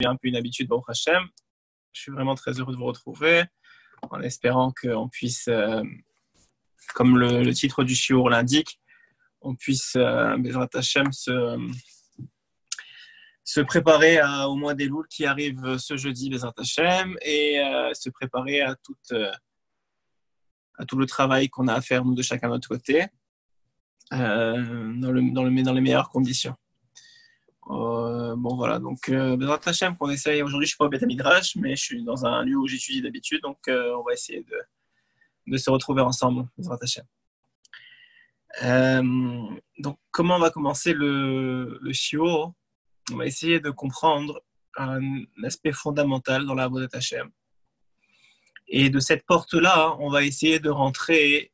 un peu une habitude, Baruch Hashem. Je suis vraiment très heureux de vous retrouver, en espérant qu'on puisse, comme le titre du shiur l'indique, on puisse, Bezrat Hashem, se préparer au mois d'Elul qui arrive ce jeudi, Bezrat Hashem, et se préparer à tout le travail qu'on a à faire, nous, de chacun de notre côté, dans les meilleures conditions. Bon voilà, donc Bezrat Hashem qu'on essaye. Aujourd'hui je suis pas au Beth Midrash, mais je suis dans un lieu où j'étudie d'habitude, donc on va essayer de se retrouver ensemble, Bezrat Hashem. Donc comment on va commencer le shiur? On va essayer de comprendre un aspect fondamental dans la Avodat Hashem, et de cette porte-là on va essayer de rentrer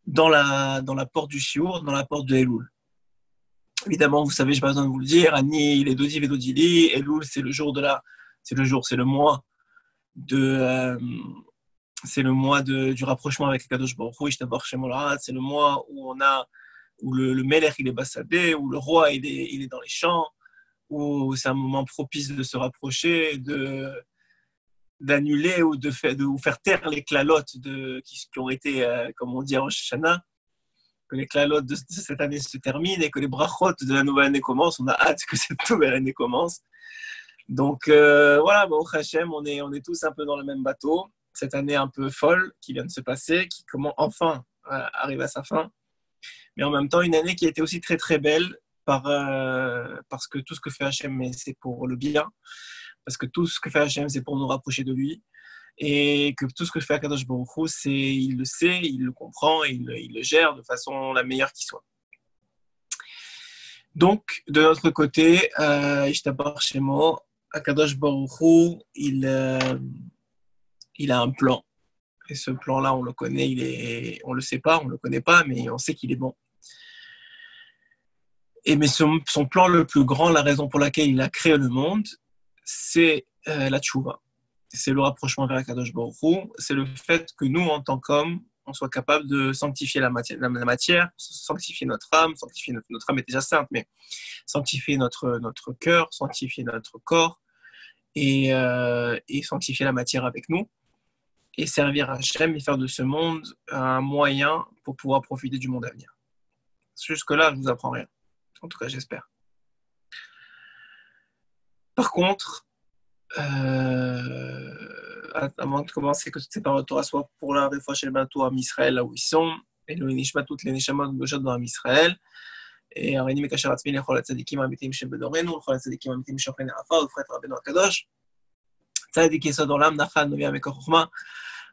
dans la porte du shiur, dans la porte de Elul. Évidemment, vous savez, je n'ai pas besoin de vous le dire, Ani, les Dodi, Vedodili, Elul, c'est le mois du rapprochement avec Kadosh Baruch Hu, Ishtabach Shem Olad, c'est le mois où le Melech il est bassadé, où le roi il est dans les champs, où c'est un moment propice de se rapprocher, d'annuler ou de faire taire les klalotes qui ont été, comme on dit à Rosh Hashanah, que les klalotes de cette année se terminent et que les brachot de la nouvelle année commencent. On a hâte que cette nouvelle année commence. Donc voilà, Baruch Hashem, on est tous un peu dans le même bateau. Cette année un peu folle qui vient de se passer, qui enfin arrive à sa fin. Mais en même temps, une année qui a été aussi très très belle parce que tout ce que fait Hashem, c'est pour le bien. Parce que tout ce que fait Hashem, c'est pour nous rapprocher de lui. Et que tout ce que fait Akadosh Baruch Hu, il le sait, il le comprend, et il le gère de façon la meilleure qui soit. Donc, de notre côté, Ishtabar Shemo, Akadosh Baruch Hu, il a un plan. Et ce plan-là, on le connaît, on le sait pas, on le connaît pas, mais on sait qu'il est bon. Mais son plan le plus grand, la raison pour laquelle il a créé le monde, c'est la tchouva. C'est le rapprochement vers Akadosh Baruch Hu. C'est le fait que nous, en tant qu'hommes, on soit capable de sanctifier la matière, sanctifier notre âme. Sanctifier notre âme est déjà sainte, mais sanctifier notre cœur, sanctifier notre corps et sanctifier la matière avec nous. Et servir Hachem et faire de ce monde un moyen pour pouvoir profiter du monde à venir. Jusque-là, je ne vous apprends rien. En tout cas, j'espère. Par contre, avant de commencer, que toutes ces paroles de Torah soient pour l'un des fois chez le bateau à Israël, là où ils sont, et le Nishma, toutes les Neshamot Goshat dans Israël, et Arini Mekasher Atzmi, les Chol Tzadikim Amitim Shem Bedorenu, le Chol Tzadikim Amitim Shem Chen Arafa, le Fret Rabbeinu Akadosh, Tzadik Yesod Olam, Nachan Novia Mekor Chochma,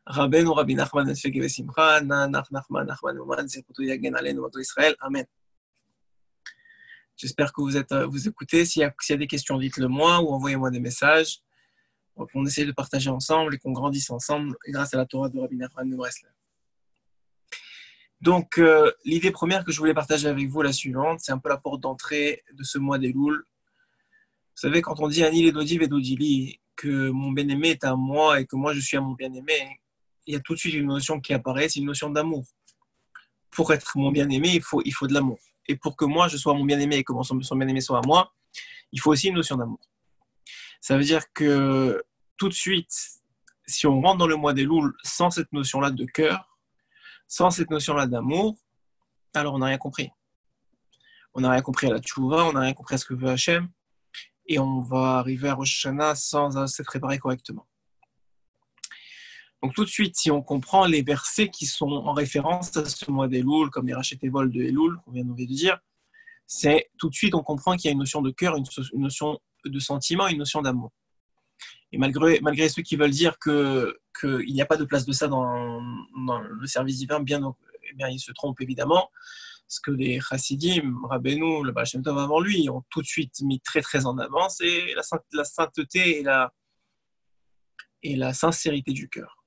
Rabbeinu Rabbi Nachman Nesfege Vesimcha, Nachman Uman, Zekuto Yagen Alenu Bato Israël, Amen. J'espère que vous écoutez. S'il y a des questions, dites-le moi ou envoyez-moi des messages. Donc, on essaie de partager ensemble et qu'on grandisse ensemble grâce à la Torah de Rabbi Nachman de Breslev. Donc, l'idée première que je voulais partager avec vous est la suivante. C'est un peu la porte d'entrée de ce mois d'Elul. Vous savez, quand on dit Ani le Dodi Vedodili, que mon bien-aimé est à moi et que moi je suis à mon bien-aimé, il y a tout de suite une notion qui apparaît, c'est une notion d'amour. Pour être mon bien-aimé, il faut de l'amour. Et pour que moi je sois mon bien-aimé et que son bien-aimé soit à moi, il faut aussi une notion d'amour. Ça veut dire que tout de suite, si on rentre dans le mois d'Elul sans cette notion-là de cœur, sans cette notion-là d'amour, alors on n'a rien compris. On n'a rien compris à la tchouva, on n'a rien compris à ce que veut Hachem, et on va arriver à Rosh Hashanah sans se préparer correctement. Donc tout de suite, si on comprend les versets qui sont en référence à ce mois d'Elul, comme les Rachet et Vol de Elul, qu'on vient de dire, c'est tout de suite on comprend qu'il y a une notion de cœur, une notion de sentiment, une notion d'amour. Et malgré ceux qui veulent dire qu'il n'y a pas de place de ça dans le service divin, bien ils se trompent évidemment, parce que les Chassidim, Rabbeinu, le Baal Shem Tov avant lui, ont tout de suite mis très très en avant, c'est la sainteté et la sincérité du cœur.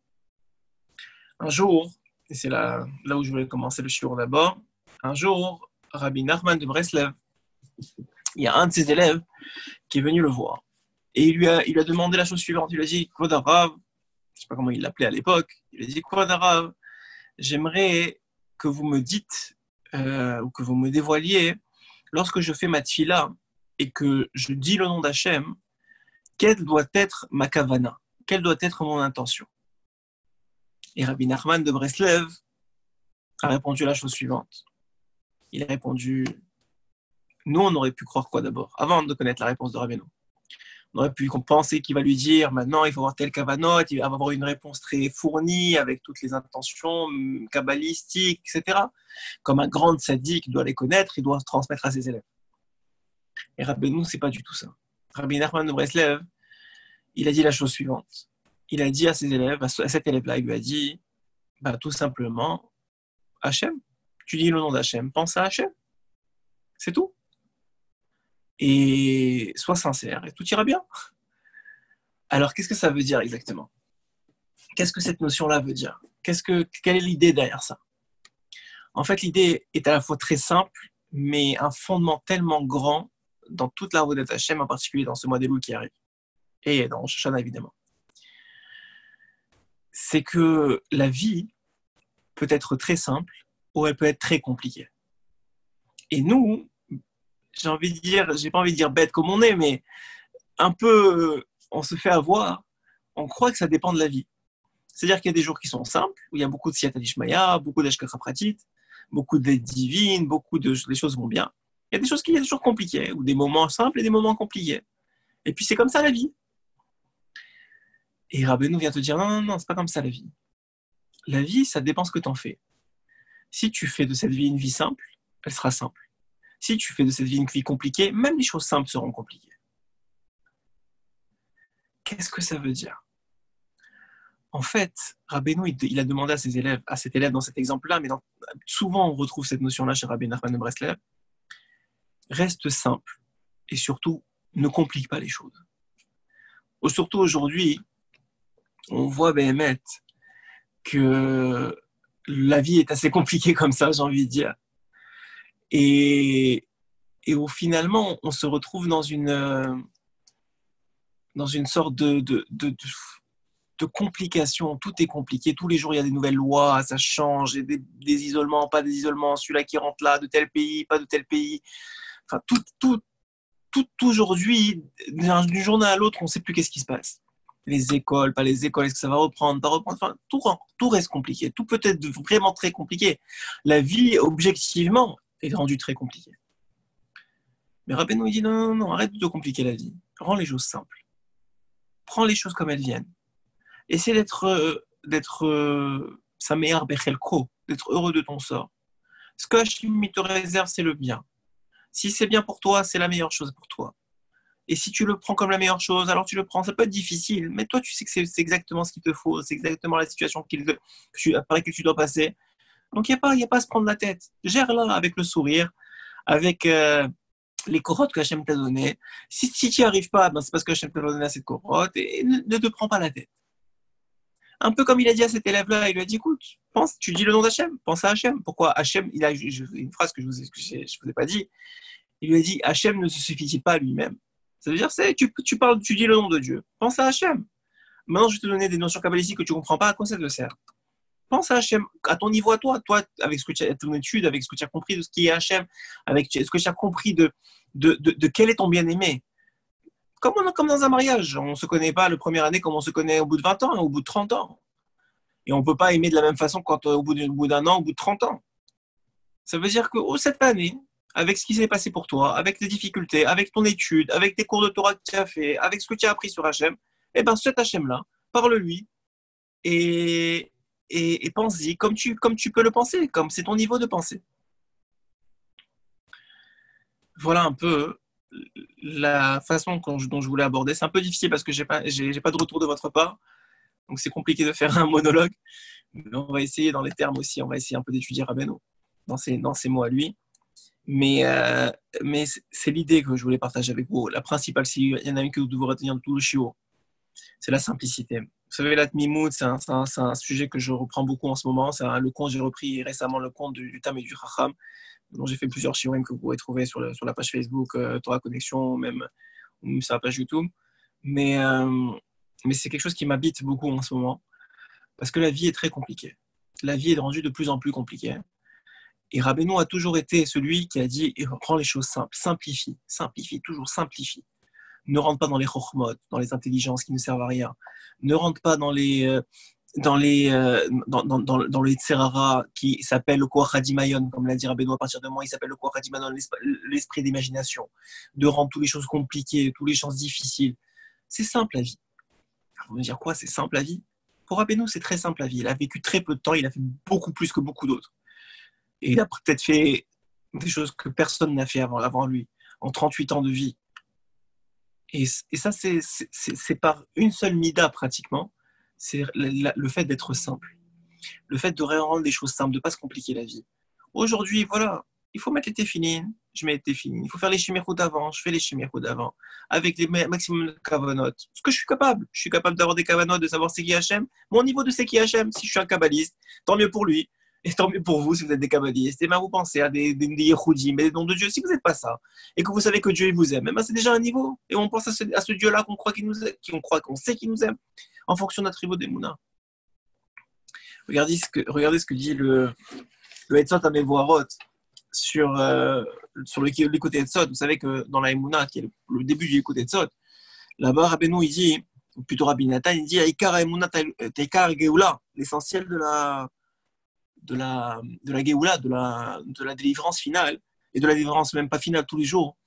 Un jour, et c'est là où je voulais commencer le shiur d'abord, un jour, Rabbi Nachman de Breslev, il y a un de ses élèves qui est venu le voir. Et il lui a demandé la chose suivante. Il lui a dit, Kvod Harav, je ne sais pas comment il l'appelait à l'époque, il lui a dit, Kvod Harav, j'aimerais que vous me dites, ou que vous me dévoiliez lorsque je fais ma tfila et que je dis le nom d'Hachem, quelle doit être ma kavana? Quelle doit être mon intention? Et Rabbi Nachman de Breslev a répondu la chose suivante. Il a répondu, nous on aurait pu croire quoi d'abord, avant de connaître la réponse de Rabbeinu. On aurait pu penser qu'il va lui dire, maintenant il faut avoir tel kavanot, il va avoir une réponse très fournie avec toutes les intentions kabbalistiques, etc. Comme un grand tzaddik doit les connaître, il doit transmettre à ses élèves. Et Rabbeinu, c'est pas du tout ça. Rabbi Nachman de Breslev, il a dit la chose suivante. Il a dit à ses élèves, à cet élève-là, il lui a dit, tout simplement, Hachem, tu dis le nom d'Hachem, pense à Hachem. C'est tout. Et sois sincère et tout ira bien. Alors, qu'est-ce que ça veut dire exactement? Qu'est-ce que cette notion-là veut dire? Quelle est l'idée derrière ça? En fait, l'idée est à la fois très simple, mais un fondement tellement grand dans toute la Avodat Hashem, en particulier dans ce mois d'Elul qui arrive, et dans Rosh Hashanah évidemment. C'est que la vie peut être très simple ou elle peut être très compliquée. Et nous, j'ai pas envie de dire bête comme on est, mais un peu, on se fait avoir, on croit que ça dépend de la vie. C'est-à-dire qu'il y a des jours qui sont simples, où il y a beaucoup de siyata d'ishmaya, beaucoup d'ashkatra pratit, beaucoup d'aide divine, les choses vont bien. Il y a des choses qui sont toujours compliquées, ou des moments simples et des moments compliqués. Et puis c'est comme ça la vie. Et Rabbeinu vient te dire, non, c'est pas comme ça la vie. La vie, ça dépend ce que tu en fais. Si tu fais de cette vie une vie simple, elle sera simple. Si tu fais de cette vie une vie compliquée, même les choses simples seront compliquées. Qu'est-ce que ça veut dire? En fait, Rabbeinu, il a demandé à cet élève dans cet exemple-là, mais souvent on retrouve cette notion-là chez Rabbi Nachman de Breslev, reste simple et surtout ne complique pas les choses. Surtout aujourd'hui, on voit Béhémet que la vie est assez compliquée comme ça, j'ai envie de dire. Et finalement, on se retrouve dans une sorte de complications. Tout est compliqué. Tous les jours, il y a des nouvelles lois, ça change, il y a des isolements, pas des isolements, celui-là qui rentre là, de tel pays, pas de tel pays. Enfin, tout aujourd'hui, d'une journée à l'autre, on ne sait plus qu'est-ce qui se passe. Les écoles, pas les écoles, est-ce que ça va reprendre, pas reprendre, enfin, tout reste compliqué. Tout peut être vraiment très compliqué. La vie, objectivement, est rendue très compliquée. Mais Rabbeinu nous dit non, arrête de te compliquer la vie. Rends les choses simples. Prends les choses comme elles viennent. Essaie d'être sa meilleure bechelko, d'être heureux de ton sort. Ce que Hachem te réserve, c'est le bien. Si c'est bien pour toi, c'est la meilleure chose pour toi. Et si tu le prends comme la meilleure chose, alors tu le prends. Ça peut être difficile, mais toi, tu sais que c'est exactement ce qu'il te faut. C'est exactement la situation par laquelle tu dois passer. Donc, il n'y a pas à se prendre la tête. Gère-la avec le sourire, avec les corottes que Hachem t'a données. Si tu n'y arrives pas, c'est parce que Hachem t'a donné cette corotte et ne te prends pas la tête. Un peu comme il a dit à cet élève-là, il lui a dit, écoute, tu dis le nom d'Hachem, pense à Hachem. Pourquoi Hachem, il a une phrase que je ne vous ai pas dit, il lui a dit, Hachem ne se suffit-il pas à lui-même? Ça veut dire, tu dis le nom de Dieu, pense à Hachem. Maintenant, je vais te donner des notions kabbalistiques que tu ne comprends pas, à quoi ça te sert? Pense à Hachem, à ton niveau à toi, avec ce que tu as, ton étude, avec ce que tu as compris de ce qui est Hachem, avec ce que tu as compris de quel est ton bien-aimé. Comme dans un mariage, on ne se connaît pas la première année comme on se connaît au bout de 20 ans, au bout de 30 ans. Et on ne peut pas aimer de la même façon au bout d'un an, au bout de 30 ans. Ça veut dire que cette année, avec ce qui s'est passé pour toi, avec tes difficultés, avec ton étude, avec tes cours de Torah que tu as fait, avec ce que tu as appris sur Hachem, cet Hachem-là, parle-lui et pense-y comme tu peux le penser, comme c'est ton niveau de pensée. Voilà un peu la façon dont je voulais aborder. C'est un peu difficile parce que j'ai pas de retour de votre part, donc c'est compliqué de faire un monologue. Mais on va essayer dans les termes aussi, on va essayer un peu d'étudier Rabbeinu dans ses mots à lui. Mais c'est l'idée que je voulais partager avec vous. La principale, s'il y en a une que vous devez retenir de tout le shiur, c'est la simplicité. Vous savez, la Tmimout, c'est un sujet que je reprends beaucoup en ce moment. Le conte, j'ai repris récemment le conte du Tam et du Chacham, dont j'ai fait plusieurs shiurim que vous pourrez trouver sur la page Facebook, Torah Connexion, même sur la page YouTube. Mais c'est quelque chose qui m'habite beaucoup en ce moment, parce que la vie est très compliquée. La vie est rendue de plus en plus compliquée. Et Rabbeinu a toujours été celui qui a dit rends les choses simples, simplifie, toujours simplifie. Ne rentre pas dans les chokhmot, dans les intelligences qui ne servent à rien. Ne rentre pas dans les dans le Tserara qui s'appelle le Koach Hadimayon, comme l'a dit Rabbeinu, à partir de moi, il s'appelle le Koach Hadimayon, l'esprit d'imagination, de rendre toutes les choses compliquées, toutes les choses difficiles. C'est simple la vie. Vous me dire quoi, c'est simple la vie? Pour Rabbeinu, c'est très simple la vie. Il a vécu très peu de temps, il a fait beaucoup plus que beaucoup d'autres. Et il a peut-être fait des choses que personne n'a fait avant lui, en 38 ans de vie. Et ça, c'est par une seule mida pratiquement, c'est le fait d'être simple, le fait de rendre les choses simples, de ne pas se compliquer la vie. Aujourd'hui, voilà, il faut mettre les téfilines, je mets les téfilines. Il faut faire les shimirot d'avant, je fais les shimirot d'avant, avec les maximum de kavanot. Ce que je suis capable d'avoir des kavanot, de savoir c'est qui Hachem. Mon niveau de c'est qui Hachem, si je suis un kabbaliste, tant mieux pour lui. Et tant mieux pour vous si vous êtes des kabbalistes. Et bien vous pensez à des Yehudim, des dons de Dieu. Si vous n'êtes pas ça, et que vous savez que Dieu il vous aime, ben c'est déjà un niveau. Et on pense à ce Dieu-là qu'on croit qu'il nous aime, qu'on sait qu'il nous aime, en fonction de notre niveau d'Emouna. Regardez ce que dit le Etzot Amevoarot sur l'écoute Etzot. Vous savez que dans la Emouna, qui est le début du l'écoute Etzot, là-bas, Rabbeinu, il dit, ou plutôt Rabbi Nathan, il dit Aikar Emouna Taikar Geoula, l'essentiel de la Géoula, de la délivrance finale, et de la délivrance même pas finale tous les jours,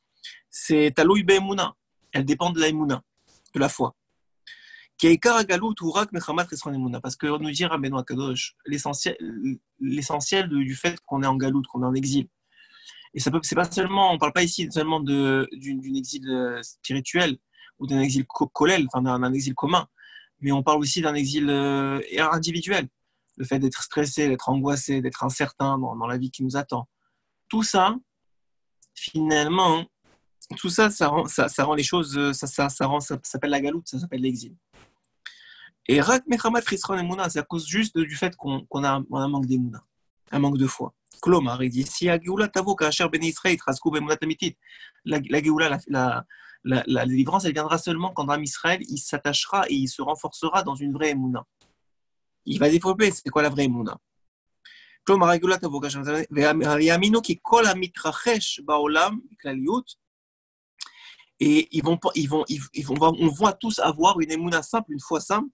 c'est Taloui Be'emouna. Elle dépend de la Emouna, de la foi. Parce que nous dit Rabbeinu Akadosh, l'essentiel du fait qu'on est en galoute, qu'on est en exil. Et c'est pas seulement, on parle pas ici seulement d'une exil spirituel ou d'un exil kollel, enfin d'un exil commun, mais on parle aussi d'un exil individuel. Le fait d'être stressé, d'être angoissé, d'être incertain dans la vie qui nous attend. Tout ça, finalement, ça rend les choses, ça s'appelle la galoute, ça s'appelle l'exil. Et Rak Mechamat Chisron Emouna, c'est à cause juste du fait qu'on a un manque d'Emouna, un manque de foi. Klomar, il dit, si la Géoula tavo ka'asher bnei Israël trasku be'emunat amitit, la Géoula, la délivrance, elle viendra seulement quand l'âme Israël, il s'attachera et il se renforcera dans une vraie Emouna. Il va développer, c'est quoi la vraie Emouna? Klomar, la Géoula tavo ka'asher ve'aminu ki kol hamitrachesh ba'olam b'klaliyut. Et on va tous avoir une émouna simple, une foi simple,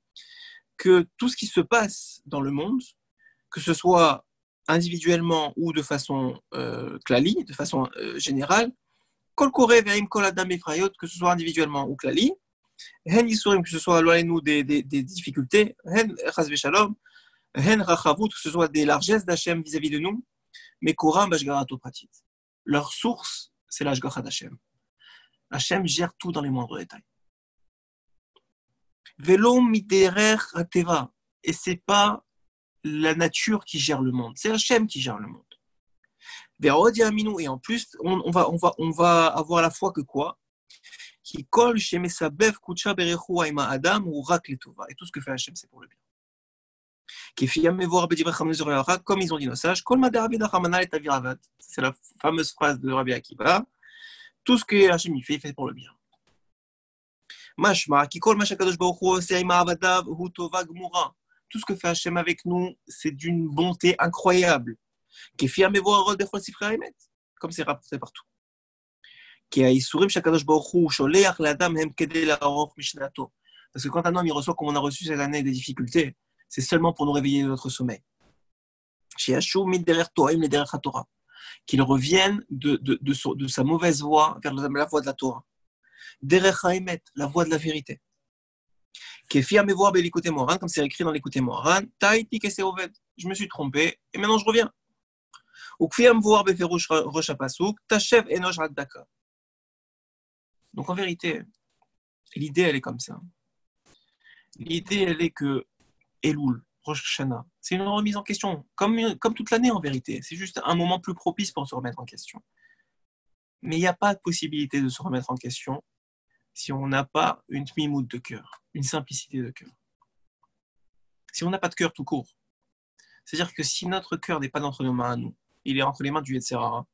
que tout ce qui se passe dans le monde, que ce soit individuellement ou de façon klali, de façon générale, kol kore ve'im kol adam efrayot, que ce soit individuellement ou klali, hen yisurim, que ce soit loin de nous des difficultés, hen chas v'shalom, hen rachavut, que ce soit des largesses d'Hachem vis-à-vis de nous, mais koram b'ashgarato pratit. Leur source, c'est l'ashgacha d'Hachem. Hachem gère tout dans les moindres détails. Velo miderer hateva. Et c'est pas la nature qui gère le monde, c'est Hachem qui gère le monde. Verod yaminu. Et en plus, on va avoir la foi que quoi? Qui colle chez Mesabev kucha berechu aima adam ou rak letova. Et tout ce que fait Hachem, c'est pour le bien. Qui fait yamevoir bedivracham nezorayara, comme ils ont dit nos sages, kol madaravid achamana et taviravad. C'est la fameuse phrase de Rabbi Akiva. Tout ce que Hachem il fait pour le bien. Mashma, kikol mashakadosh baruch hu oseh ima avadav hu tova gmura. Tout ce que fait Hachem avec nous, c'est d'une bonté incroyable. Kefi amevorot bechol sifrei haemet, comme c'est rapporté partout. Ki haisurim shakadosh baruch hu sholeach le'adam hem kedei la'aroch mishnato. Parce que quand un homme il reçoit comme on a reçu cette année des difficultés, c'est seulement pour nous réveiller de notre sommeil. Sheyashu min derer to'im le derer haTorah. Qu'il revienne de sa mauvaise voie vers la voie de la Torah. Derech haemet, la voie de la vérité. Kefi amevoir be'likutei moharan, comme c'est écrit dans l'écouté moharan, ta'iti keseoved, je me suis trompé et maintenant je reviens. Ou kfi amevoir beferush rosh hapasuk, tashev enosh haddaka. Donc en vérité, l'idée elle est comme ça. L'idée elle est que Elul, Rosh Hashanah, c'est une remise en question, comme toute l'année en vérité. C'est juste un moment plus propice pour se remettre en question. Mais il n'y a pas de possibilité de se remettre en question si on n'a pas une tmimout de cœur, une simplicité de cœur. Si on n'a pas de cœur tout court. C'est-à-dire que si notre cœur n'est pas entre nos mains à nous, il est entre les mains du Yetzer Hara,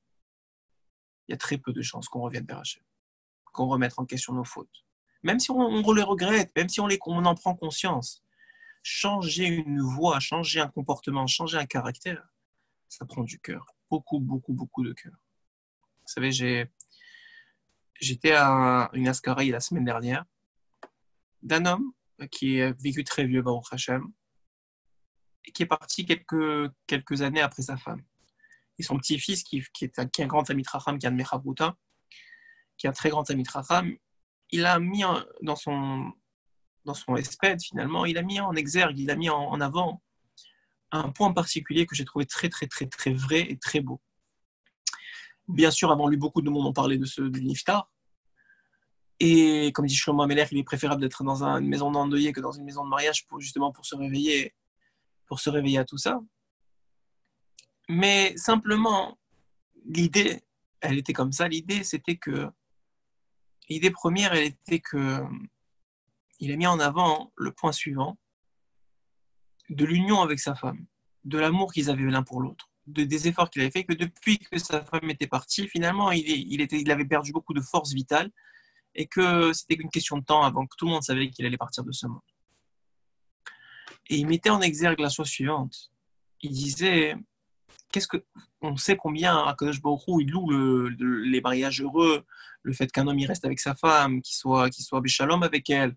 il y a très peu de chances qu'on revienne vers Hachem, qu'on remette en question nos fautes. Même si on les regrette, même si on en prend conscience, changer une voix, changer un comportement, changer un caractère, ça prend du cœur. beaucoup, beaucoup, beaucoup de cœur. Vous savez, j'étais à une Ascaraï la semaine dernière d'un homme qui a vécu très vieux, Baruch Hashem, et qui est parti quelques années après sa femme. Et son petit-fils, qui est un grand ami Tracham, qui est un de mes Chabruta, qui est un très grand ami Tracham, il a mis dans son espède, finalement, il a mis en exergue, il a mis en avant un point particulier que j'ai trouvé très, très, très, très vrai et très beau. Bien sûr, avant lui, beaucoup de monde ont parlé du Niftar. Et comme dit Shlomo Ameler, il est préférable d'être dans une maison d'endeuillé que dans une maison de mariage justement pour se réveiller à tout ça. Mais simplement, l'idée, elle était comme ça. L'idée première, elle était que il a mis en avant le point suivant de l'union avec sa femme, de l'amour qu'ils avaient l'un pour l'autre, des efforts qu'il avait fait, que depuis que sa femme était partie, finalement, il avait perdu beaucoup de force vitale et que c'était une question de temps avant que tout le monde savait qu'il allait partir de ce monde. Et il mettait en exergue la chose suivante. Il disait, on sait combien Akadosh Baruch Hu, il loue les mariages heureux, le fait qu'un homme il reste avec sa femme, qu'il soit béchalom avec elle.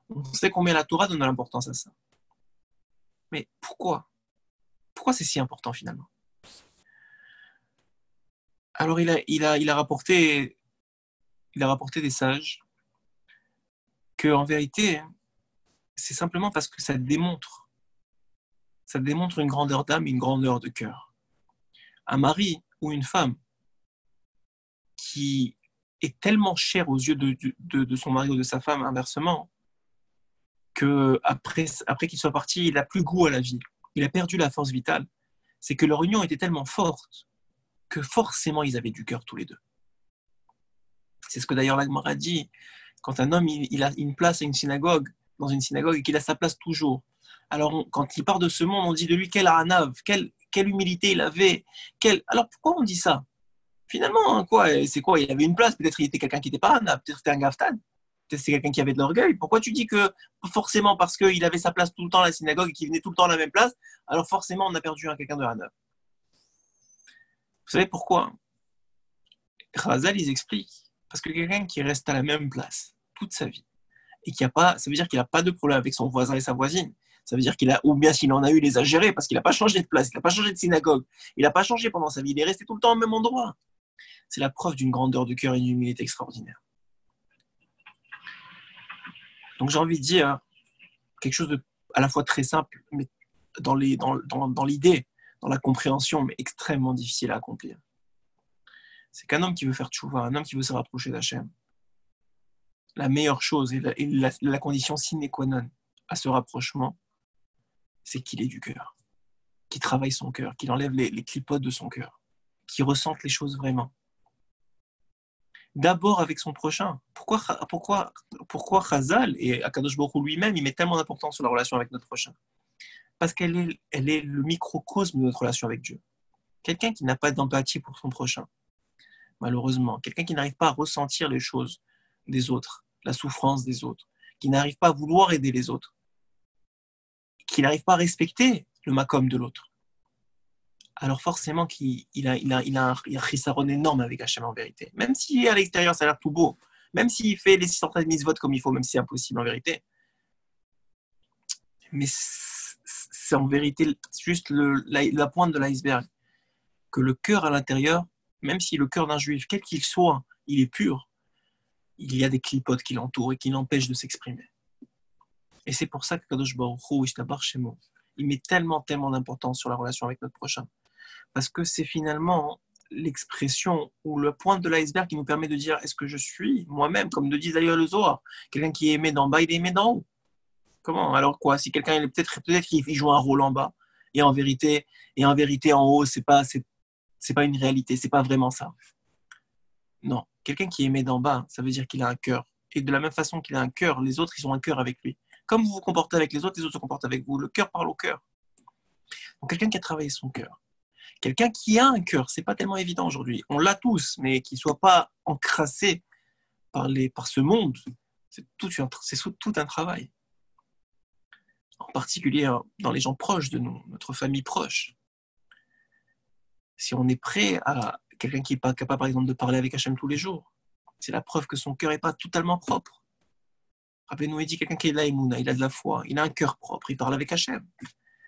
On sait combien la Torah donne l'importance à ça. Mais pourquoi c'est si important finalement? Alors il a rapporté des sages que en vérité, c'est simplement parce que ça démontre une grandeur d'âme et une grandeur de cœur. Un mari ou une femme qui est tellement cher aux yeux de son mari ou de sa femme, inversement, que après qu'il soit parti, il n'a plus goût à la vie. Il a perdu la force vitale. C'est que leur union était tellement forte que forcément ils avaient du cœur tous les deux. C'est ce que d'ailleurs l'Agmara dit, quand un homme il a une place dans une synagogue et qu'il a sa place toujours. Alors quand il part de ce monde, on dit de lui quel hanav, quelle humilité il avait. Alors pourquoi on dit ça? Finalement, c'est quoi? Il avait une place, peut-être il était quelqu'un qui n'était pas hanav, peut-être c'était un gaftan, peut-être c'était quelqu'un qui avait de l'orgueil. Pourquoi tu dis que forcément parce qu'il avait sa place tout le temps à la synagogue et qu'il venait tout le temps à la même place, alors forcément on a perdu quelqu'un de hanav? Vous savez pourquoi? Chazal, ils expliquent. Parce que quelqu'un qui reste à la même place toute sa vie, et ça veut dire qu'il n'a pas de problème avec son voisin et sa voisine. Ça veut dire ou bien s'il en a eu, il les a gérés, parce qu'il n'a pas changé de place, il n'a pas changé de synagogue, il n'a pas changé pendant sa vie, il est resté tout le temps au même endroit. C'est la preuve d'une grandeur de cœur et d'une humilité extraordinaire. Donc j'ai envie de dire quelque chose de à la fois très simple, mais dans l'idée, dans la compréhension, mais extrêmement difficile à accomplir. C'est qu'un homme qui veut faire tchouva, un homme qui veut se rapprocher d'Hachem, la meilleure chose et la condition sine qua non à ce rapprochement, c'est qu'il ait du cœur, qu'il travaille son cœur, qu'il enlève les clipotes de son cœur, qu'il ressente les choses vraiment. D'abord avec son prochain. Pourquoi Chazal et Akadosh Baruch Hu lui-même, il met tellement d'importance sur la relation avec notre prochain? Parce qu'elle est le microcosme de notre relation avec Dieu. Quelqu'un qui n'a pas d'empathie pour son prochain, malheureusement, quelqu'un qui n'arrive pas à ressentir les choses des autres, la souffrance des autres, qui n'arrive pas à vouloir aider les autres, qui n'arrive pas à respecter le makom de l'autre, alors forcément qu'il a un chisaron énorme avec Hachem en vérité. Même si à l'extérieur ça a l'air tout beau, même s'il fait les 613 mitzvot comme il faut, même si c'est impossible en vérité, mais c'est en vérité juste la pointe de l'iceberg, que le cœur à l'intérieur, même si le cœur d'un juif, quel qu'il soit, il est pur, il y a des clipotes qui l'entourent et qui l'empêchent de s'exprimer. Et c'est pour ça que Kadosh Baruch Hu, Ishtabar Shemo, il met tellement d'importance sur la relation avec notre prochain. Parce que c'est finalement l'expression ou le point de l'iceberg qui nous permet de dire est-ce que je suis moi-même, comme de dit d'ailleurs le Zohar, quelqu'un qui est aimé d'en bas, il est aimé d'en haut. Comment? Alors quoi? Si quelqu'un peut-être qu'il joue un rôle en bas, et en vérité en haut, c'est pas une réalité, c'est pas vraiment ça. Non, quelqu'un qui est aimé d'en bas, ça veut dire qu'il a un cœur. Et de la même façon qu'il a un cœur, les autres, ils ont un cœur avec lui. Comme vous vous comportez avec les autres se comportent avec vous. Le cœur parle au cœur. Donc quelqu'un qui a travaillé son cœur, quelqu'un qui a un cœur, c'est pas tellement évident aujourd'hui. On l'a tous, mais qu'il soit pas encrassé par ce monde, c'est tout un travail. En particulier dans les gens proches de nous, notre famille proche. Si on est prêt à quelqu'un qui n'est pas capable, par exemple, de parler avec Hachem tous les jours, c'est la preuve que son cœur n'est pas totalement propre. Rabbeinu dit quelqu'un qui est là, il a de la foi, il a un cœur propre, il parle avec Hachem.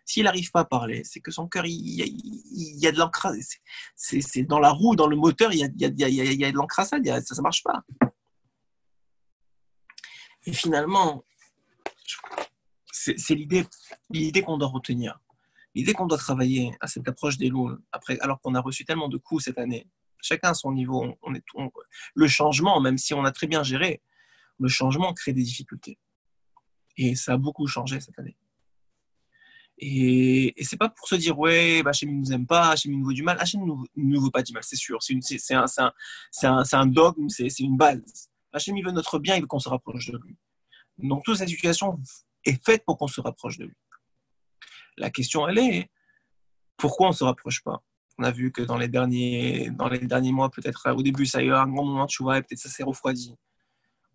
S'il n'arrive pas à parler, c'est que son cœur, il y a de l'encrassage. C'est dans la roue, dans le moteur, il y a de l'encrassage, ça ne marche pas. Et finalement, c'est l'idée qu'on doit retenir. L'idée qu'on doit travailler à cette approche des loups, alors qu'on a reçu tellement de coups cette année, chacun à son niveau, le changement, même si on a très bien géré, le changement crée des difficultés. Et ça a beaucoup changé cette année. Et c'est pas pour se dire ouais, Hachem ne nous aime pas, Hachem nous veut du mal. Hachem ne nous veut pas du mal, c'est sûr. C'est un dogme, c'est une base. Hachem il veut notre bien, il veut qu'on se rapproche de lui. Donc toute cette situation est faite pour qu'on se rapproche de lui. La question elle est pourquoi on ne se rapproche pas? On a vu que dans les derniers mois, peut-être au début ça a eu un grand moment de chouva et peut-être ça s'est refroidi.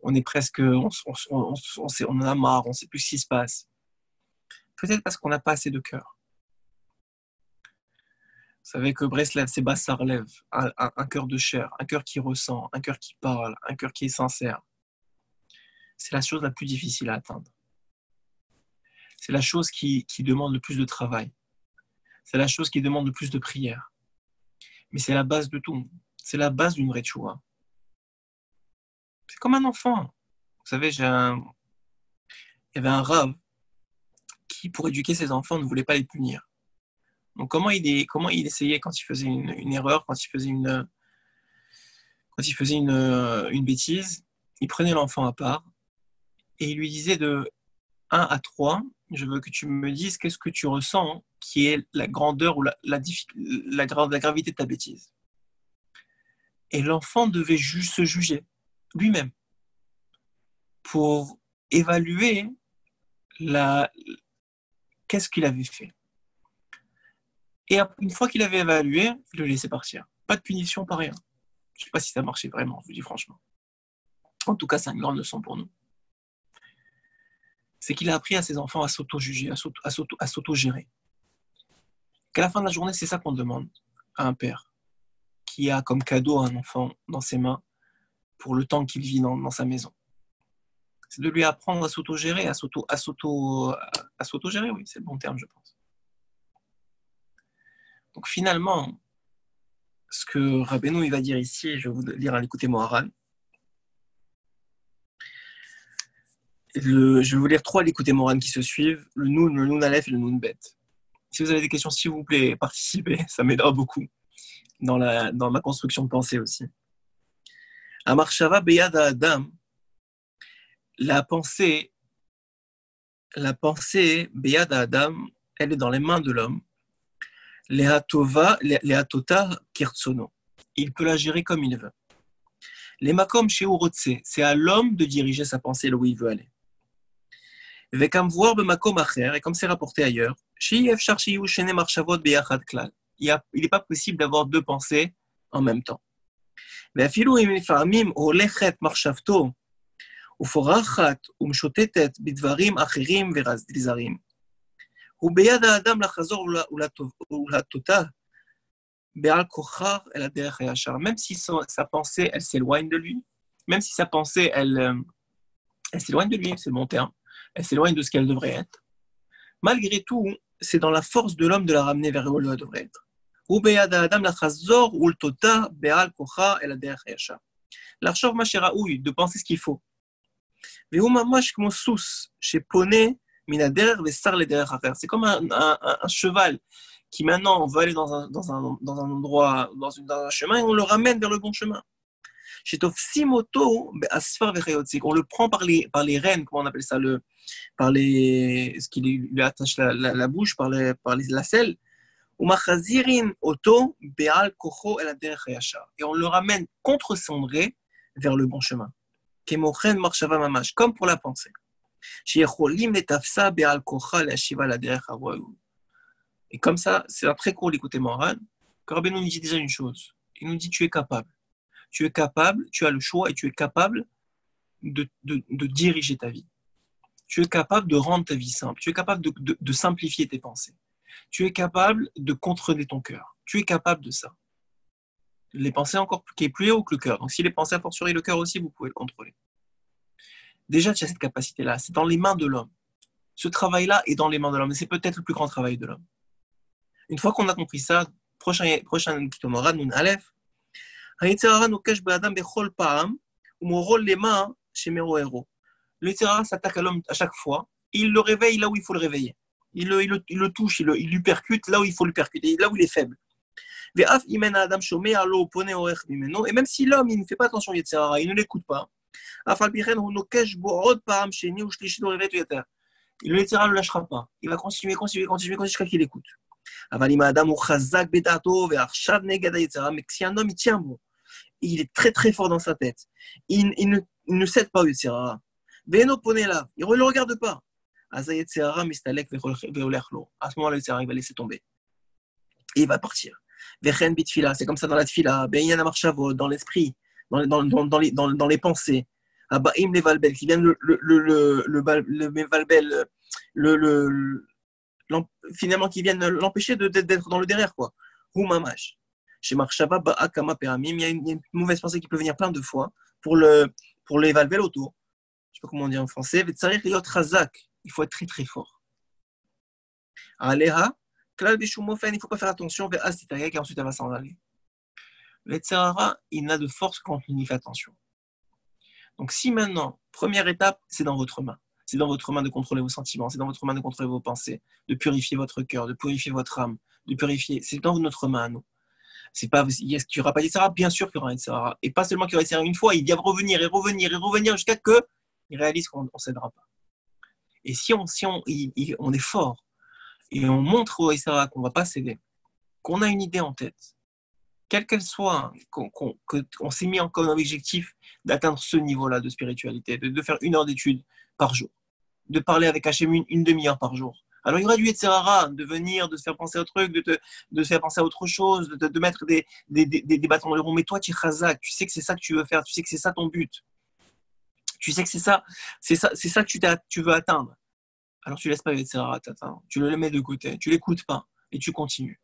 On est presque, on en a marre, on ne sait plus ce qui se passe. Peut-être parce qu'on n'a pas assez de cœur. Vous savez que Breslev, c'est Bassar Lev, un cœur de chair, un cœur qui ressent, un cœur qui parle, un cœur qui est sincère. C'est la chose la plus difficile à atteindre. C'est la chose qui demande le plus de travail. C'est la chose qui demande le plus de prière. Mais c'est la base de tout. C'est la base d'une vraie tchouva. C'est comme un enfant. Vous savez, il y avait un rav qui, pour éduquer ses enfants, ne voulait pas les punir. Donc, comment il essayait quand il faisait une erreur, quand il faisait une bêtise, il prenait l'enfant à part et il lui disait de 1 à 3, je veux que tu me dises qu'est-ce que tu ressens qui est la grandeur ou la gravité de ta bêtise. Et l'enfant devait juste se juger lui-même pour évaluer qu'est-ce qu'il avait fait. Et une fois qu'il avait évalué, il le laissait partir. Pas de punition, pas rien. Je ne sais pas si ça marchait vraiment, je vous dis franchement. En tout cas, c'est une grande leçon pour nous. C'est qu'il a appris à ses enfants à s'auto-juger, à s'auto-gérer. Qu'à la fin de la journée, c'est ça qu'on demande à un père qui a comme cadeau un enfant dans ses mains pour le temps qu'il vit dans sa maison. C'est de lui apprendre à s'auto-gérer, à s'auto-gérer, oui, c'est le bon terme, je pense. Donc finalement, ce que Rabbeinu il va dire ici, je vais vous lire un écoutez Moharan. Je vais vous lire 3 l'écoutez Moharan qui se suivent, le Nun Aleph et le Nun Bet. Si vous avez des questions, s'il vous plaît, participez, ça m'aidera beaucoup dans ma construction de pensée aussi. Amarshava Beyad Adam, la pensée Beyad Adam, elle est dans les mains de l'homme. Lehatota Kirtsono. Il peut la gérer comme il veut. Les makom chez Urotse, c'est à l'homme de diriger sa pensée là où il veut aller. Vekam voir be makom acher, et comme c'est rapporté ailleurs, il n'est pas possible d'avoir 2 pensées en même temps. ואפילו אם לפעמים הולכת מחשבתו ופורחת ומשוטטת בדברים אחרים וזרים, וביד האדם לחזור ולטוטה בעל כוחה אל הדרך הישר. Même si sa pensée, elle s'éloigne de lui, même si sa pensée, elle s'éloigne de lui, c'est le bon terme, elle s'éloigne de ce qu'elle devrait être, malgré tout, c'est dans la force de l'homme de la ramener vers où elle devrait être. L'archov macheraoui, de penser ce qu'il faut. C'est comme un cheval qui maintenant veut aller dans un endroit, dans un chemin, et on le ramène vers le bon chemin. On le prend par les rênes, comment on appelle ça, ce qui lui attache la bouche, par la selle. Et on le ramène contre son gré vers le bon chemin. Comme pour la pensée. Et comme ça, c'est un très court l'écouter Moharan. Rabbeinu nous dit déjà une chose. Il nous dit tu es capable. Tu es capable, tu as le choix et tu es capable de diriger ta vie. Tu es capable de rendre ta vie simple. Tu es capable de simplifier tes pensées. Tu es capable de contrôler ton cœur. tu es capable de ça. Les pensées encore qui est plus haut que le cœur. Donc si les pensées a fortiori le cœur aussi, vous pouvez le contrôler. Déjà, tu as cette capacité-là. C'est dans les mains de l'homme. Ce travail-là est dans les mains de l'homme. Et c'est peut-être le plus grand travail de l'homme. Une fois qu'on a compris ça, prochain Kitomara, Nun Aleph, Haïtzara nous cache Be'adam Bechol Pa'am, ou Morol les mains chez Mero Hero. Le Yitzhara s'attaque à l'homme à chaque fois. Il le réveille là où il faut le réveiller. Il le touche, il lui percute là où il faut lui percuter, là où il est faible. Et même si l'homme il ne fait pas attention au Yitzhara, il ne l'écoute pas, le Yitzhara ne le lâchera pas. Il va continuer jusqu'à qu'il écoute. Mais si un homme il tient bon, il est très très fort dans sa tête, il ne cède pas au Yitzhara. Il ne le regarde pas. À ce moment-là, le Yitzhara il va laisser tomber. Et il va partir. C'est comme ça dans la tfila, dans l'esprit, dans les pensées. Les valbel, qui viennent finalement qui viennent l'empêcher d'être dans le derrière, quoi. Ou mamash. Chez Marshava, il y a une mauvaise pensée qui peut venir plein de fois pour les valbel autour. Je ne sais pas comment on dit en français. Il faut être très très fort. Aleha, il ne faut pas faire attention, et ensuite elle va s'en aller. Le Tzahara, il n'a de force quand on y fait attention. Donc si maintenant, première étape, c'est dans votre main. C'est dans votre main de contrôler vos sentiments, c'est dans votre main de contrôler vos pensées, de purifier votre cœur, de purifier votre âme, de purifier. C'est dans notre main à nous. C'est pas, est-ce qu'il n'y aura pas d'Yitzhara? Bien sûr qu'il y aura un Yitzhara. Et pas seulement qu'il y aura Yitzhara une fois, il va revenir et revenir et revenir jusqu'à qu'il réalise qu'on ne cédera pas. Et si on est fort et on montre au Yitzhara qu'on ne va pas céder, qu'on a une idée en tête, quelle qu'elle soit, qu'on s'est mis comme objectif d'atteindre ce niveau-là de spiritualité, de faire 1 heure d'étude par jour, de parler avec Hachem une demi-heure par jour. Alors il y aura du Yetzirara, de venir, de se faire penser à autre truc, de se faire penser à autre chose, de mettre des bâtons dans les roues. Mais toi, tu es chazak, tu sais que c'est ça que tu veux faire, tu sais que c'est ça ton but. Tu sais que c'est ça que tu veux atteindre. Alors tu ne laisses pas le Yetzirara t'atteindre, tu le mets de côté, tu ne l'écoutes pas et tu continues.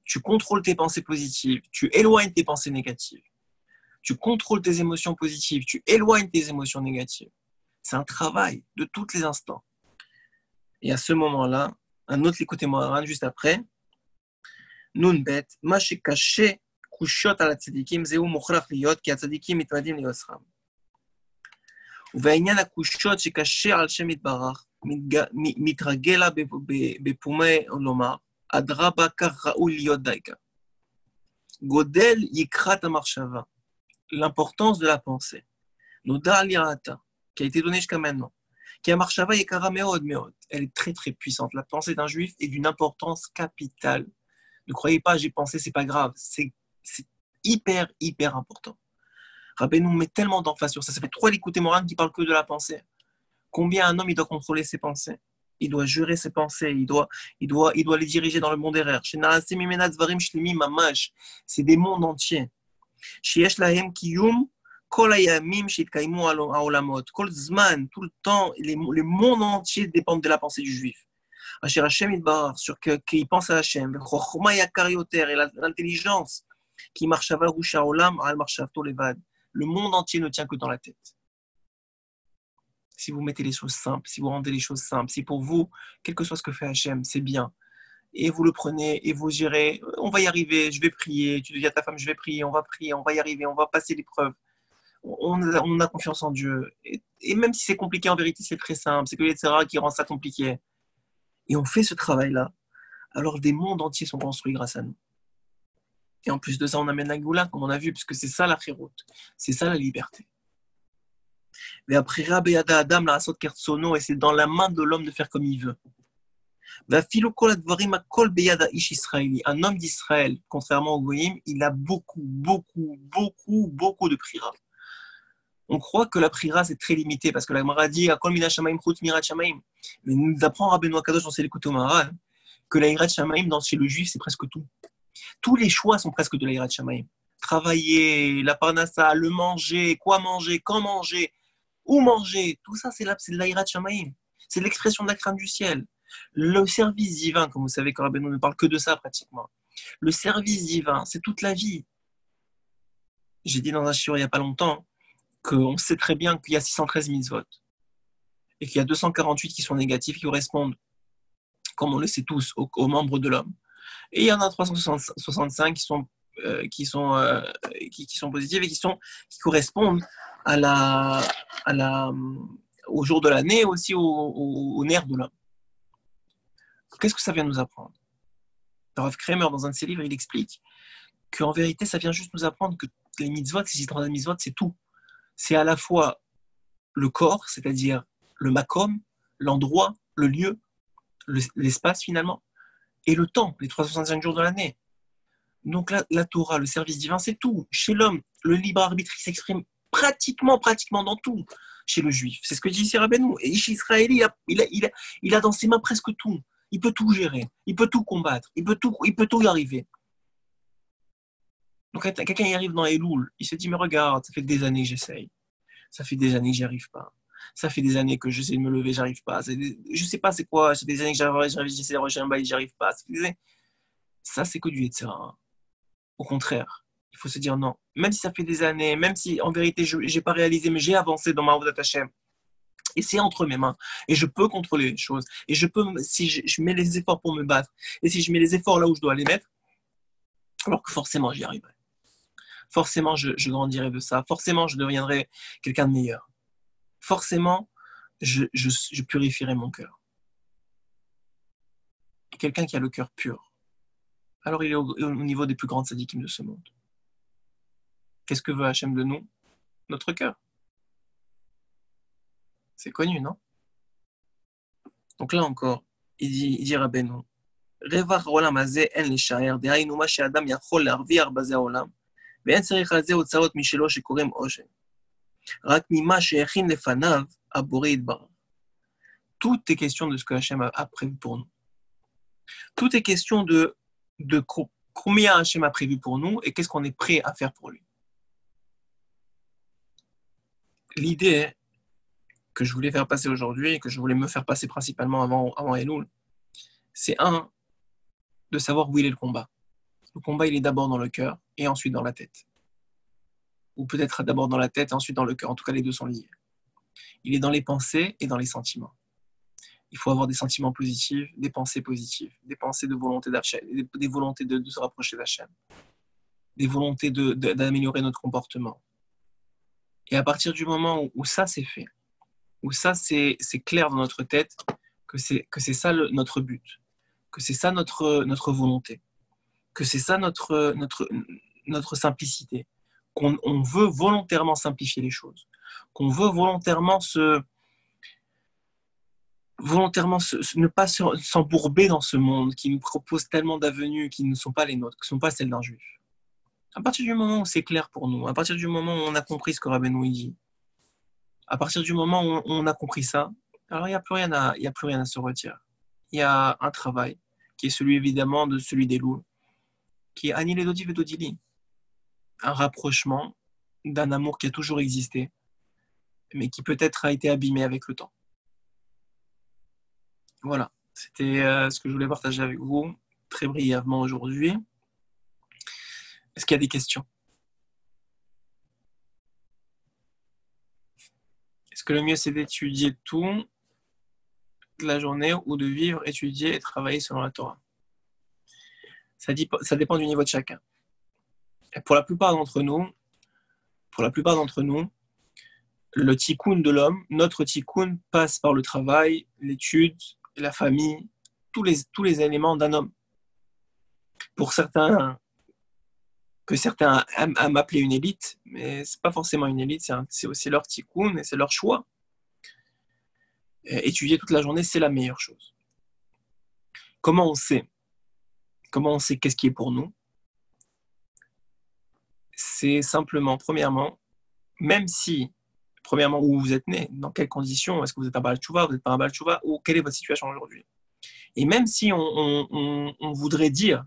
Tu contrôles tes pensées positives, tu éloignes tes pensées négatives. Tu contrôles tes émotions positives, tu éloignes tes émotions négatives. C'est un travail de tous les instants. Et à ce moment-là, un autre l'écoutez Moharan juste après, Nun bet, ma shekaché kushot ala tzadikim zeu mochrach liot ki atzadikim mitmadim liosram. ובעניין הקושות שקשה על שם יתברך, מתרגל לה בפומי לומר, אדרבה כך ראוי להיות דייקה. גודל יקחת המחשבה, l'importance de la pensée. נודע על יראתה, qui a été donnée jusqu'à maintenant. Qui a marshava yekara meod meod. Elle est très très puissante. La pensée d'un juif est d'une importance capitale. Ne croyez pas, j'ai pensé, c'est pas grave. C'est hyper hyper important. Rabbeinu met tellement d'emphase sur ça. Ça fait 3 l'écouter Moran qui parle que de la pensée. Combien un homme il doit contrôler ses pensées? Il doit jurer ses pensées. Il doit les diriger dans le monde derrière. C'est des mondes entiers. Sheyesh lahem kiyum kol hayamim shitkaimu haolamot. Kol zman, tout le temps, les mondes entiers dépendent de la pensée du juif. Asher Hashem yitbarach, sur qu'il pense à Hashem. Chochma yakar yoter, et l'intelligence qui marchava rusha olam al marchavto levad. Le monde entier ne tient que dans la tête. Si vous mettez les choses simples, si vous rendez les choses simples, si pour vous, quel que soit ce que fait Hachem, c'est bien, et vous le prenez et vous direz, on va y arriver, je vais prier, tu dis à ta femme, je vais prier, on va y arriver, on va passer l'épreuve. On a confiance en Dieu. Et même si c'est compliqué, en vérité, c'est très simple, c'est que l'Yetzirah qui rend ça compliqué. Et on fait ce travail-là, alors des mondes entiers sont construits grâce à nous. Et en plus de ça, on amène la Goula, comme on a vu, parce que c'est ça la chéroute, c'est ça la liberté. Mais après, Rabbeinu Adam, la Asot Kertsono, et c'est dans la main de l'homme de faire comme il veut. Un homme d'Israël, contrairement au Goïm, il a beaucoup de prira. On croit que la prira c'est très limité, parce que la Gemara dit Akol mina shamaim chutz mirat shamaim. Mais nous apprend Rabbeinu Akadosh dans Selekut Omara que la Hirat Shamaim, chez le juif, c'est presque tout. Tous les choix sont presque de la Hirat Shamaim. Travailler, la parnassa, le manger, quoi manger, quand manger, où manger, tout ça, c'est de la Hirat Shamaim. C'est l'expression de la crainte du ciel. Le service divin, comme vous savez, que Rabbeinu ne parle que de ça pratiquement. Le service divin, c'est toute la vie. J'ai dit dans un shiur il n'y a pas longtemps qu'on sait très bien qu'il y a 613 mitzvot et qu'il y a 248 qui sont négatifs, qui correspondent, comme on le sait tous, aux membres de l'homme. Et il y en a 365 qui sont positifs et qui correspondent au jour de l'année, aussi au nerf de l'homme. Qu'est-ce que ça vient nous apprendre? Rav Kramer, dans un de ses livres, il explique qu'en vérité, ça vient juste nous apprendre que les mitzvot, ces 613 mitzvot, c'est tout. C'est à la fois le corps, c'est-à-dire le makom, l'endroit, le lieu, l'espace finalement, et le temps, les 365 jours de l'année. Donc la Torah, le service divin, c'est tout. Chez l'homme, le libre arbitre s'exprime pratiquement dans tout. Chez le juif, c'est ce que dit ici Rabbeinu. Et Ish Israéli, il a dans ses mains presque tout. Il peut tout gérer, il peut tout combattre, il peut tout y arriver. Donc quelqu'un y arrive dans Elul, il se dit mais regarde, ça fait des années que j'essaye. Ça fait des années que j'y arrive pas. Ça fait des années que j'essaie de me lever, j'arrive pas. Je sais pas c'est quoi, c'est des années que j'essaie de rechercher un bail, j'y arrive pas. Ça, c'est que du Yetzirah. Au contraire, il faut se dire non. Même si ça fait des années, même si en vérité je n'ai pas réalisé, mais j'ai avancé dans ma Avodat Hashem. Et c'est entre mes mains. Et je peux contrôler les choses. Et je peux, si je mets les efforts pour me battre, et si je mets les efforts là où je dois les mettre, alors que forcément j'y arriverai. Forcément je grandirai de ça. Forcément je deviendrai quelqu'un de meilleur. Forcément je purifierai mon cœur. Et quelqu'un qui a le cœur pur, alors il est au niveau des plus grandes tzadikim de ce monde. Qu'est-ce que veut Hachem de nous? Notre cœur. C'est connu, non? Donc là encore, il dit Rabbeinu, Revach olam hazeh en לשער, דהיינו מה שאדם יכול להרוויח בזה העולם, ואין צריך על זה הוצאות משלו שקוראים עושר. רק ממה שהכין לפניו, הבורא יתברך. Tout est question de ce que Hachem a prévu pour nous. Tout est question de combien Hachem a prévu pour nous et qu'est-ce qu'on est prêt à faire pour lui. L'idée que je voulais faire passer aujourd'hui et que je voulais me faire passer principalement avant Elul, c'est de savoir où il est le combat. Le combat, il est d'abord dans le cœur et ensuite dans la tête. Ou peut-être d'abord dans la tête et ensuite dans le cœur. En tout cas, les deux sont liés. Il est dans les pensées et dans les sentiments. Il faut avoir des sentiments positifs, des pensées positives, des pensées de volonté d'Hachem, des volontés de se rapprocher d'Hachem, des volontés d'améliorer notre comportement. Et à partir du moment où ça c'est fait, où ça c'est clair dans notre tête, que c'est ça notre but, que c'est ça notre volonté, que c'est ça notre simplicité, qu'on veut volontairement simplifier les choses, qu'on veut volontairement ne pas s'embourber dans ce monde qui nous propose tellement d'avenues qui ne sont pas les nôtres, qui ne sont pas celles d'un juif. À partir du moment où c'est clair pour nous, à partir du moment où on a compris ce que Rabbeinu dit, à partir du moment où on a compris ça, alors il n'y a plus rien à se retirer. Il y a un travail qui est celui évidemment de celui des loups, qui est Ani Ledodi Vedodili, un rapprochement d'un amour qui a toujours existé, mais qui peut-être a été abîmé avec le temps. Voilà, c'était ce que je voulais partager avec vous très brièvement aujourd'hui. Est-ce qu'il y a des questions? Est-ce que le mieux c'est d'étudier toute la journée ou de vivre, étudier et travailler selon la Torah? Ça dépend du niveau de chacun. Et pour la plupart d'entre nous, le tikkun de l'homme, notre tikkun passe par le travail, l'étude, la famille, tous les éléments d'un homme. Pour certains, que certains aiment appeler une élite, mais c'est pas forcément une élite, c'est aussi leur tikkun et c'est leur choix. Étudier toute la journée, c'est la meilleure chose. Comment on sait qu'est-ce qui est pour nous? C'est simplement, premièrement, où vous êtes né, dans quelles conditions, est-ce que vous êtes un Baal Tchouva, vous n'êtes pas un Baal Tchouva, ou quelle est votre situation aujourd'hui? Et même si on voudrait dire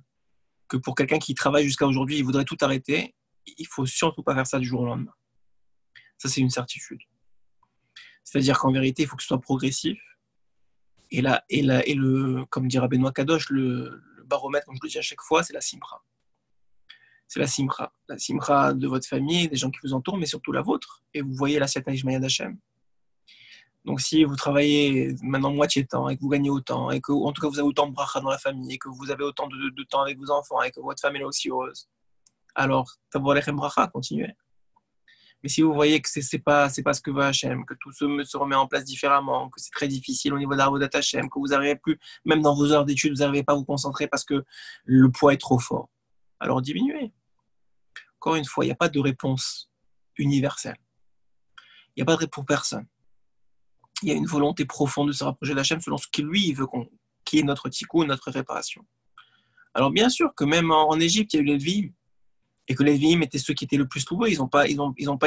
que pour quelqu'un qui travaille jusqu'à aujourd'hui, il voudrait tout arrêter, il ne faut surtout pas faire ça du jour au lendemain. Ça, c'est une certitude. C'est-à-dire qu'en vérité, il faut que ce soit progressif. Et comme dira Benoît Kadosh, le baromètre, comme je le dis à chaque fois, c'est la simra. C'est la simra. La simra de votre famille, des gens qui vous entourent, mais surtout la vôtre. Et vous voyez la Siyata Ishmael d'Hachem. Donc, si vous travaillez maintenant moitié temps et que vous gagnez autant, et que, en tout cas, vous avez autant de bracha dans la famille, et que vous avez autant de temps avec vos enfants, et que votre famille est aussi heureuse, alors, tavoir lechem bracha, continuez. Mais si vous voyez que c'est pas ce que veut Hachem, que tout se remet en place différemment, que c'est très difficile au niveau de l'Avodat Hachem, que vous n'arrivez plus, même dans vos heures d'études, vous n'arrivez pas à vous concentrer parce que le poids est trop fort, alors diminuez. Encore une fois, il n'y a pas de réponse universelle. Il n'y a pas de réponse pour personne. Il y a une volonté profonde de se rapprocher d'Hachem selon ce qu'il lui veut qui est notre tikkun, notre réparation. Alors bien sûr que même en Égypte, il y a eu les Lévi'im, et que les Lévi'im étaient ceux qui étaient le plus troublés, ils n'ont pas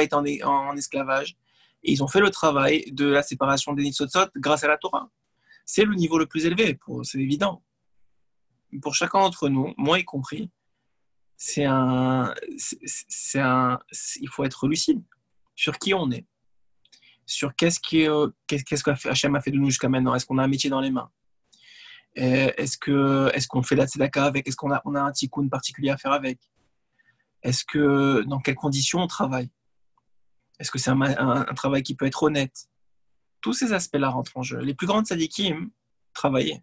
été en esclavage, et ils ont fait le travail de la séparation des Nitzotzot grâce à la Torah. C'est le niveau le plus élevé, c'est évident. Pour chacun d'entre nous, moi y compris, il faut être lucide sur qui on est, sur qu'est-ce que Hachem a fait de nous jusqu'à maintenant. Est-ce qu'on a un métier dans les mains? Est-ce qu'on fait de la tzedaka avec? Est-ce qu'on a un tikkun particulier à faire avec? Dans quelles conditions on travaille? Est-ce que c'est un travail qui peut être honnête? Tous ces aspects-là rentrent en jeu. Les plus grandes tzadikim travaillaient.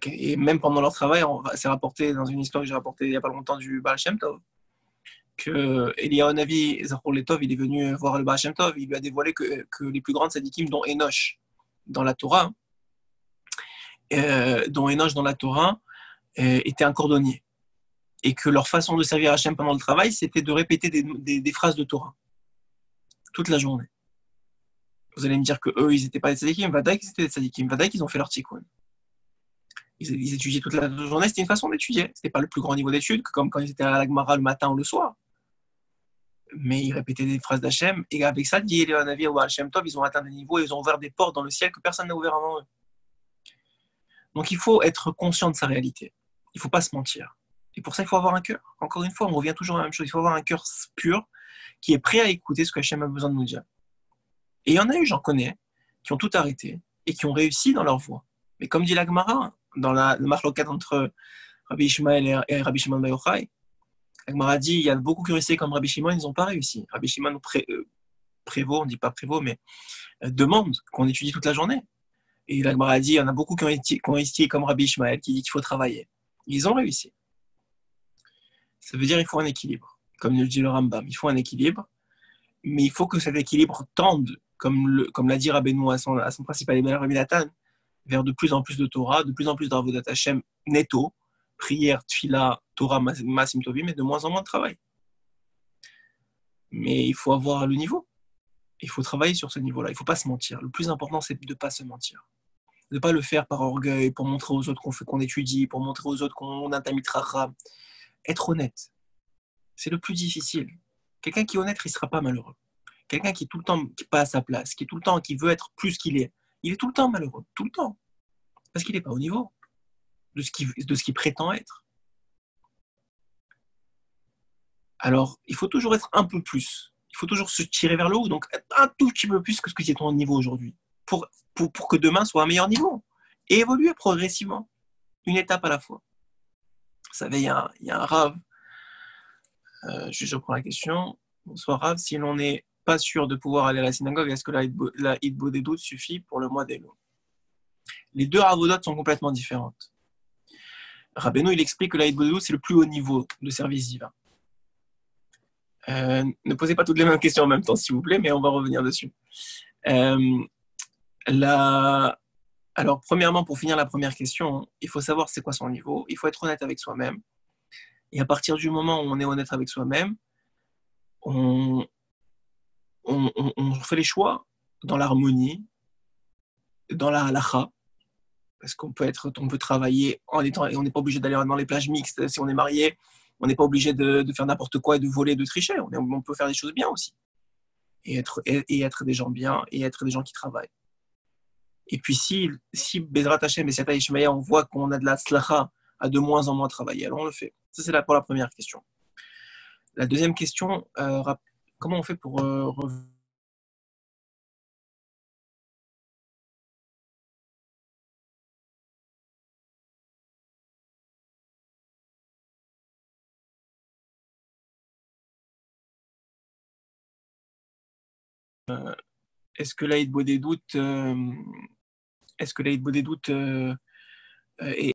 Et même pendant leur travail, c'est rapporté dans une histoire que j'ai rapportée il n'y a pas longtemps du Baal Shem Tov, que Eliyahu Navi, Zachor Letov, il est venu voir le Baal Shem Tov, il lui a dévoilé que les plus grandes tzadikim, dont Enoch dans la Torah, était un cordonnier. Et que leur façon de servir Hachem pendant le travail, c'était de répéter des phrases de Torah toute la journée. Vous allez me dire qu'eux, ils n'étaient pas des tzadikim. Vadaï qu'ils étaient des tzadikim. Vadaï qu'ils ont fait leur tikkun. Ils étudiaient toute la journée. C'était une façon d'étudier. Ce n'était pas le plus grand niveau d'études, comme quand ils étaient à la Gemara le matin ou le soir. Mais ils répétaient des phrases d'Hachem. Et avec ça, dit Eliyahu Navi ou Hachem Tov, ils ont atteint des niveaux et ils ont ouvert des portes dans le ciel que personne n'a ouvert avant eux. Donc il faut être conscient de sa réalité. Il ne faut pas se mentir. Et pour ça, il faut avoir un cœur. Encore une fois, on revient toujours à la même chose. Il faut avoir un cœur pur qui est prêt à écouter ce que Hachem a besoin de nous dire. Et il y en a eu, j'en connais, qui ont tout arrêté et qui ont réussi dans leur voie. Mais comme dit la Gemara, dans le marloquet entre Rabbi Ishmael et Rabbi Shimon Bar Yochai, la Gemara dit il y a beaucoup qui ont réussi comme Rabbi Shimon, ils n'ont pas réussi. Rabbi Shimon prévaut, on ne dit pas prévaut, mais demande qu'on étudie toute la journée. Et la Gemara dit il y en a beaucoup qui ont réussi comme Rabbi Ishmael, qui dit qu'il faut travailler. Ils ont réussi. Ça veut dire qu'il faut un équilibre. Comme le dit le Rambam, il faut un équilibre, mais il faut que cet équilibre tende, comme l'a dit Rabbeinu à son principal Ibn Rabbi Nathan, vers de plus en plus de Torah, de plus en plus d'Avodat Hashem netto, prière, tfila, Torah, Maasim Tovim, mais de moins en moins de travail. Mais il faut avoir le niveau. Il faut travailler sur ce niveau-là. Il ne faut pas se mentir. Le plus important, c'est de ne pas se mentir. De ne pas le faire par orgueil, pour montrer aux autres qu'on étudie, pour montrer aux autres qu'on a un mitrachra. Être honnête, c'est le plus difficile. Quelqu'un qui est honnête, il ne sera pas malheureux. Quelqu'un qui est tout le temps qui pas à sa place, qui est tout le temps qui veut être plus qu'il est, il est tout le temps malheureux, tout le temps, parce qu'il n'est pas au niveau de ce qu'il prétend être. Alors, il faut toujours être un peu plus. Il faut toujours se tirer vers le haut, donc un tout petit peu plus que ce que tu es ton niveau aujourd'hui, pour que demain soit un meilleur niveau et évoluer progressivement, une étape à la fois. Vous savez, il y a un Rav, je reprends la question. Bonsoir Rav, si l'on n'est pas sûr de pouvoir aller à la synagogue, est-ce que la Hitbo des doutes suffit pour le mois d'Elul? Les deux Ravodot sont complètement différentes. Rabbeinu, il explique que la Hitbo des doutes, c'est le plus haut niveau de service divin. Ne posez pas toutes les mêmes questions en même temps, s'il vous plaît, mais on va revenir dessus. Alors, premièrement, pour finir la première question, il faut savoir c'est quoi son niveau. Il faut être honnête avec soi-même. Et à partir du moment où on est honnête avec soi-même, on fait les choix dans l'harmonie, dans la halacha, parce on peut travailler on n'est pas obligé d'aller dans les plages mixtes. Si on est marié, on n'est pas obligé de faire n'importe quoi et de voler, de tricher. On peut faire des choses bien aussi. Et être des gens bien, et être des gens qui travaillent. Et puis si Bezrat Hashem et Siyata Ishmael, on voit qu'on a de la slacha à de moins en moins travailler, alors on le fait. Ça, c'est là pour la première question. La deuxième question, comment on fait pour est-ce que l'Aïd Bodh des doutes est